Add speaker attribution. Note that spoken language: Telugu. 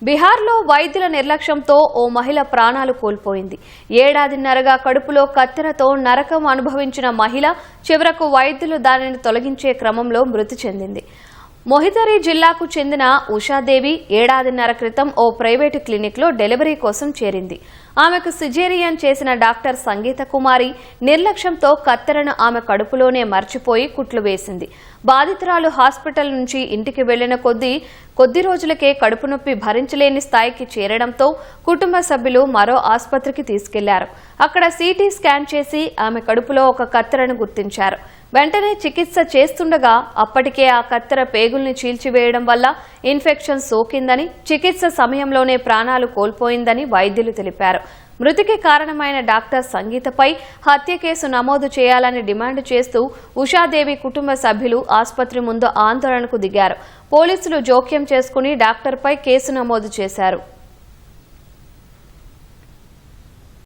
Speaker 1: బీహార్లో వైద్యుల నిర్లక్ష్యంతో ఓ మహిళ ప్రాణాలు కోల్పోయింది. ఏడాదిన్నరగా కడుపులో కత్తెరతో నరకం అనుభవించిన మహిళ చివరకు వైద్యులు దానిని తొలగించే క్రమంలో మృతి చెందింది. మొహితరి జిల్లాకు చెందిన ఉషాదేవి ఏడాదిన్నర క్రితం ఓ ప్రైవేటు క్లినిక్లో డెలివరీ కోసం చేరింది. ఆమెకు సిజేరియన్ చేసిన డాక్టర్ సంగీత కుమారి నిర్లక్ష్యంతో కత్తెరను ఆమె కడుపులోనే మర్చిపోయి కుట్లు వేసింది. బాధితురాలు హాస్పిటల్ నుంచి ఇంటికి వెళ్లిన కొద్ది రోజులకే కడుపు నొప్పి భరించలేని స్థాయికి చేరడంతో కుటుంబ సభ్యులు మరో ఆసుపత్రికి తీసుకెళ్లారు. అక్కడ సిటీ స్కాన్ చేసి ఆమె కడుపులో ఒక కత్తెరను గుర్తించారు. వెంటనే చికిత్స చేస్తుండగా అప్పటికే ఆ కత్తెర పేగుల్ని చీల్చివేయడం వల్ల ఇన్ఫెక్షన్ సోకిందని, చికిత్స సమయంలోనే ప్రాణాలు కోల్పోయిందని వైద్యులు తెలిపారు. మృతికి కారణమైన డాక్టర్ సంగీతపై హత్య కేసు నమోదు చేయాలని డిమాండ్ చేస్తూ ఉషాదేవి కుటుంబ సభ్యులు ఆసుపత్రి ముందు ఆందోళనకు దిగారు. పోలీసులు జోక్యం చేసుకుని డాక్టర్పై కేసు నమోదు చేశారు.